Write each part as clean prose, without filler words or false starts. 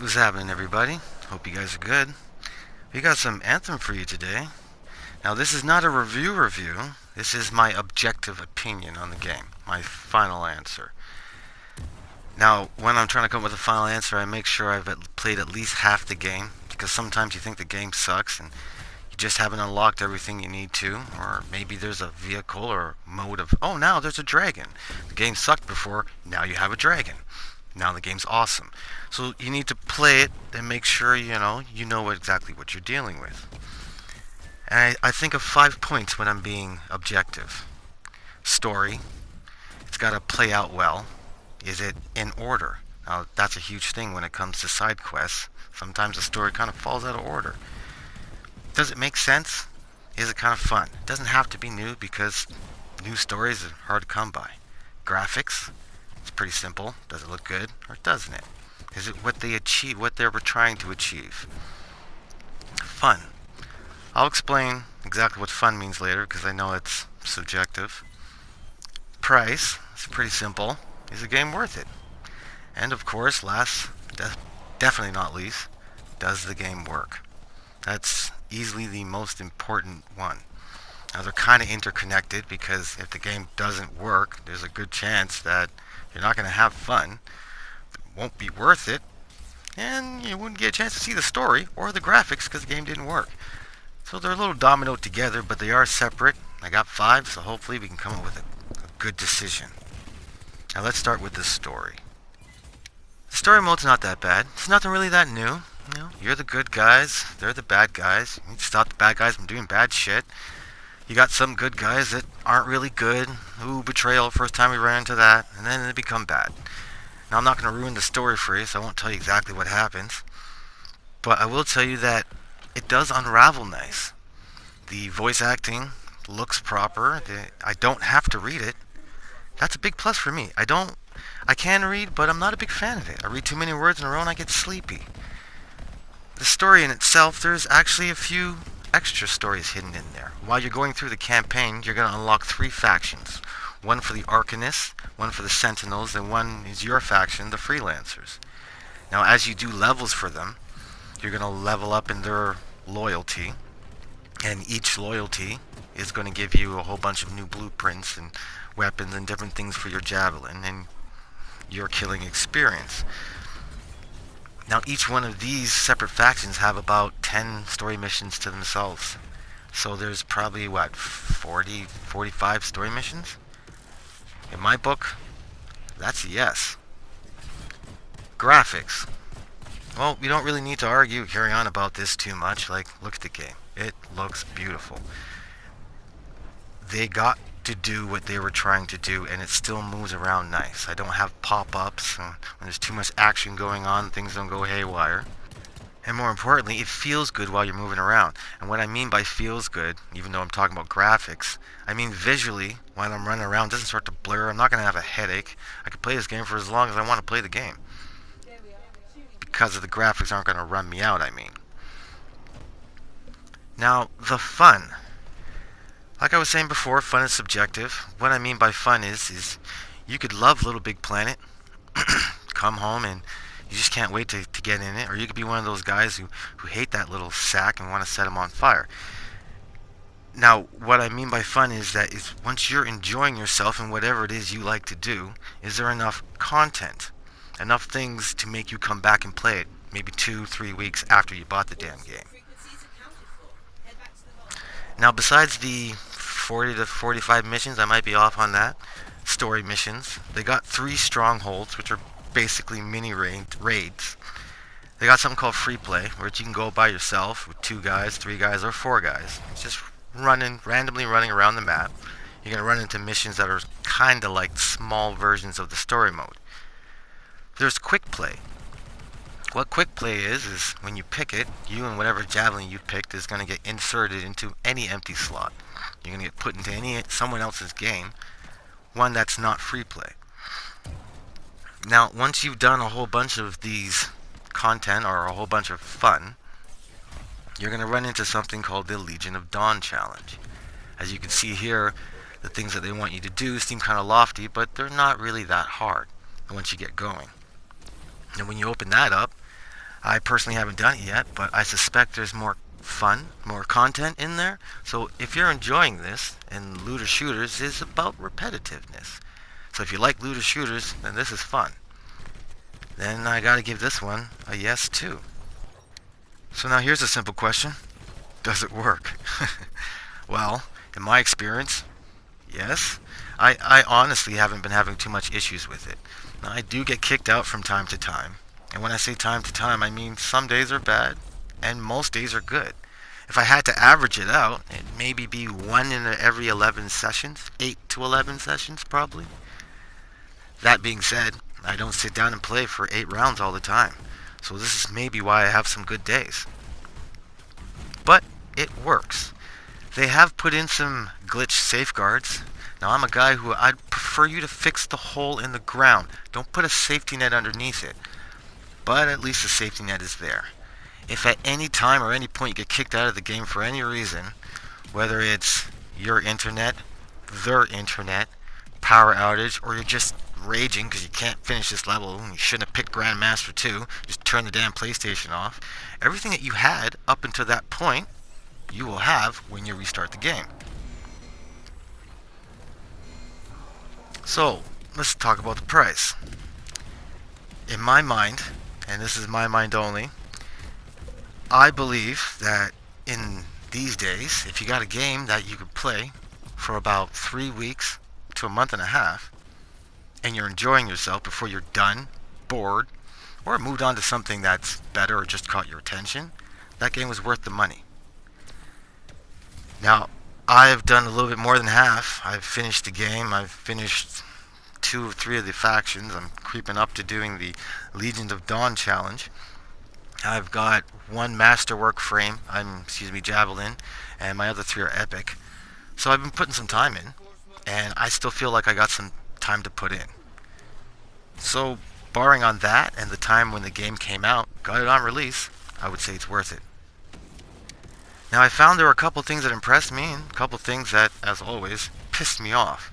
What's happening, everybody? Hope you guys are good. We got some Anthem for you today. Now, this is not a review. This is my objective opinion on the game, my final answer. Now, when I'm trying to come up with a final answer, I make sure I've played at least half the game, because sometimes you think the game sucks and you just haven't unlocked everything you need to, or maybe there's a vehicle or mode of, oh, now there's a dragon. The game sucked before, now you have a dragon. Now the game's awesome. So you need to play it and make sure you know exactly what you're dealing with. And I think of 5 points when I'm being objective. Story. It's got to play out well. Is it in order? Now that's a huge thing when it comes to side quests. Sometimes the story kind of falls out of order. Does it make sense? Is it kind of fun? It doesn't have to be new because new stories are hard to come by. Graphics. It's pretty simple. Does it look good or doesn't it? Is it what they were trying to achieve? Fun. I'll explain exactly what fun means later because I know it's subjective. Price. It's pretty simple. Is the game worth it? And of course, definitely not least, does the game work? That's easily the most important one. Now they're kind of interconnected because if the game doesn't work, there's a good chance that you're not going to have fun, it won't be worth it, and you wouldn't get a chance to see the story or the graphics because the game didn't work. So they're a little dominoed together, but they are separate. I got 5, so hopefully we can come up with a good decision. Now let's start with the story. The story mode's not that bad. It's nothing really that new. You're the good guys, they're the bad guys. You need to stop the bad guys from doing bad shit. You got some good guys that aren't really good. Ooh, betrayal, first time we ran into that. And then they become bad. Now, I'm not going to ruin the story for you, so I won't tell you exactly what happens. But I will tell you that it does unravel nice. The voice acting looks proper. I don't have to read it. That's a big plus for me. I can read, but I'm not a big fan of it. I read too many words in a row and I get sleepy. The story in itself, there's actually a few extra stories hidden in there. While you're going through the campaign, you're going to unlock 3 factions. One for the Arcanists, one for the Sentinels, and one is your faction, the Freelancers. Now, as you do levels for them, you're going to level up in their loyalty, and each loyalty is going to give you a whole bunch of new blueprints and weapons and different things for your javelin and your killing experience. Now, each one of these separate factions have about 10 story missions to themselves. So there's probably, 40, 45 story missions? In my book, that's a yes. Graphics. Well, we don't really need to carry on about this too much. Look at the game. It looks beautiful. They got to do what they were trying to do, and it still moves around nice. I don't have pop-ups. When there's too much action going on, things don't go haywire. And more importantly, it feels good while you're moving around. And what I mean by feels good, even though I'm talking about graphics, I mean visually, while I'm running around, it doesn't start to blur. I'm not going to have a headache. I can play this game for as long as I want to play the game. Because of the graphics aren't going to run me out, I mean. Now, the fun. Like I was saying before, fun is subjective. What I mean by fun is you could love Little Big Planet, come home and you just can't wait to get in it, or you could be one of those guys who hate that little sack and want to set him on fire. Now, what I mean by fun is once you're enjoying yourself in whatever it is you like to do, is there enough content, enough things to make you come back and play it, maybe 2-3 weeks after you bought the damn game. Now, besides the 40 to 45 missions, I might be off on that, story missions, they got 3 strongholds, which are basically mini raids. They got something called free play, which you can go by yourself with 2 guys, 3 guys, or 4 guys. It's just randomly running around the map. You're going to run into missions that are kind of like small versions of the story mode. There's quick play. What quick play is when you pick it, you and whatever javelin you picked is going to get inserted into any empty slot. You're going to get put into someone else's game, one that's not free play. Now, once you've done a whole bunch of these content or a whole bunch of fun, you're going to run into something called the Legion of Dawn challenge. As you can see here, the things that they want you to do seem kind of lofty, but they're not really that hard once you get going. And when you open that up, I personally haven't done it yet, but I suspect there's more fun, more content in there. So if you're enjoying this, and looter shooters is about repetitiveness. So if you like looter shooters, then this is fun. Then I gotta give this one a yes too. So now here's a simple question. Does it work? Well, in my experience, yes. I honestly haven't been having too much issues with it. Now, I do get kicked out from time to time. And when I say time to time, I mean some days are bad and most days are good. If I had to average it out, it'd maybe be one in every 11 sessions, 8 to 11 sessions probably. That being said, I don't sit down and play for 8 rounds all the time. So this is maybe why I have some good days. But it works. They have put in some glitch safeguards. Now I'm a guy who I'd prefer you to fix the hole in the ground. Don't put a safety net underneath it. But at least the safety net is there. If at any time or any point you get kicked out of the game for any reason, whether it's your internet, their internet, power outage, or you're just raging because you can't finish this level and you shouldn't have picked Grandmaster 2, just turn the damn PlayStation off, everything that you had up until that point, you will have when you restart the game. So, let's talk about the price. In my mind, and this is my mind only, I believe that in these days, if you got a game that you could play for about 3 weeks to a month and a half, and you're enjoying yourself before you're done, bored, or moved on to something that's better or just caught your attention, that game was worth the money. Now, I've done a little bit more than half. I've finished the game. I've finished 2 or 3 of the factions. I'm creeping up to doing the Legions of Dawn challenge. I've got 1 masterwork frame, javelin, and my other 3 are epic. So I've been putting some time in, and I still feel like I got some time to put in. So, barring on that and the time when the game came out, got it on release, I would say it's worth it. Now, I found there were a couple things that impressed me and a couple things that, as always, pissed me off.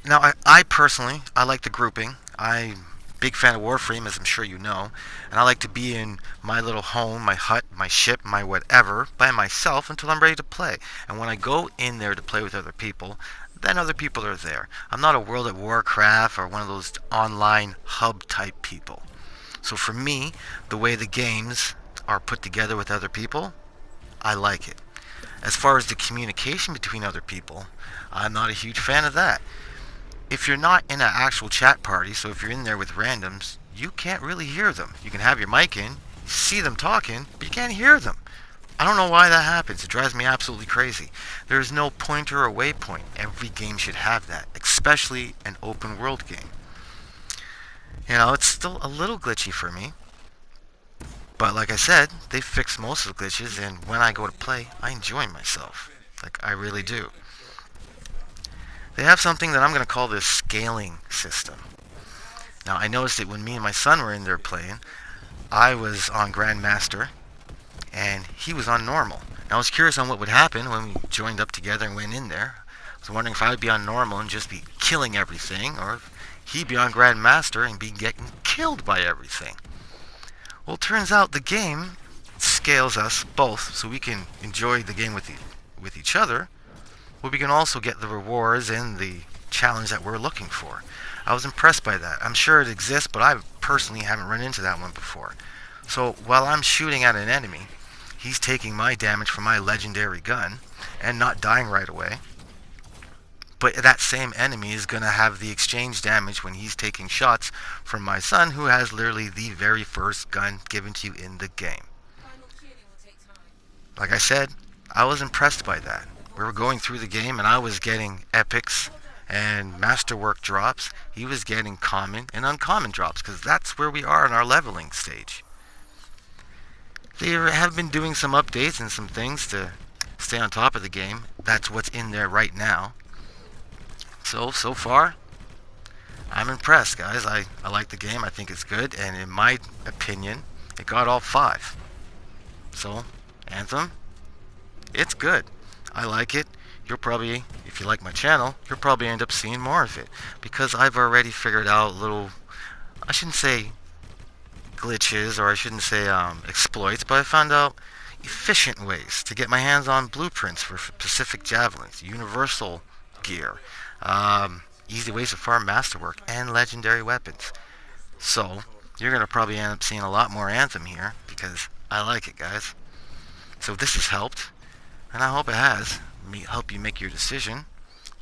Now, I personally, I like the grouping. I'm a big fan of Warframe, as I'm sure you know, and I like to be in my little home, my hut, my ship, my whatever, by myself until I'm ready to play. And when I go in there to play with other people, then other people are there. I'm not a World of Warcraft or one of those online hub type people. So for me, the way the games are put together with other people, I like it. As far as the communication between other people, I'm not a huge fan of that. If you're not in an actual chat party, so if you're in there with randoms, you can't really hear them. You can have your mic in, see them talking, but you can't hear them. I don't know why that happens. It drives me absolutely crazy. There's no pointer or waypoint. Every game should have that, especially an open world game. You know, it's still a little glitchy for me. But like I said, they fixed most of the glitches, and when I go to play, I enjoy myself. Like, I really do. They have something that I'm going to call the scaling system. Now, I noticed that when me and my son were in there playing, I was on Grandmaster, and he was on normal. Now, I was curious on what would happen when we joined up together and went in there. I was wondering if I would be on normal and just be killing everything, or if he'd be on Grandmaster and be getting killed by everything. Well, it turns out the game scales us both so we can enjoy the game with each other, but we can also get the rewards and the challenge that we're looking for. I was impressed by that. I'm sure it exists, but I personally haven't run into that one before. So while I'm shooting at an enemy, he's taking my damage from my legendary gun and not dying right away. But that same enemy is going to have the exchange damage when he's taking shots from my son, who has literally the very first gun given to you in the game. Like I said, I was impressed by that. We were going through the game and I was getting epics and masterwork drops. He was getting common and uncommon drops, because that's where we are in our leveling stage. They have been doing some updates and some things to stay on top of the game. That's what's in there right now. So far, I'm impressed, guys. I like the game. I think it's good, and in my opinion, it got all 5. So, Anthem, it's good. I like it. You'll probably, if you like my channel, you'll probably end up seeing more of it, because I've already figured out little, I shouldn't say glitches, or I shouldn't say exploits, but I found out efficient ways to get my hands on blueprints for Pacific Javelins, Universal gear, easy ways to farm masterwork, and legendary weapons. So, you're going to probably end up seeing a lot more Anthem here, because I like it, guys. So if this has helped, and I hope it has, help you make your decision,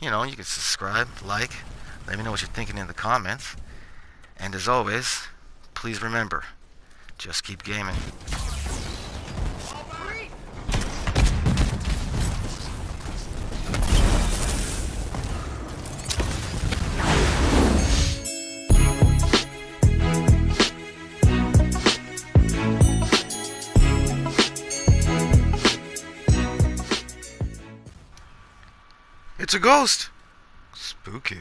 you know, you can subscribe, like, let me know what you're thinking in the comments. And as always, please remember, just keep gaming. It's a ghost! Spooky.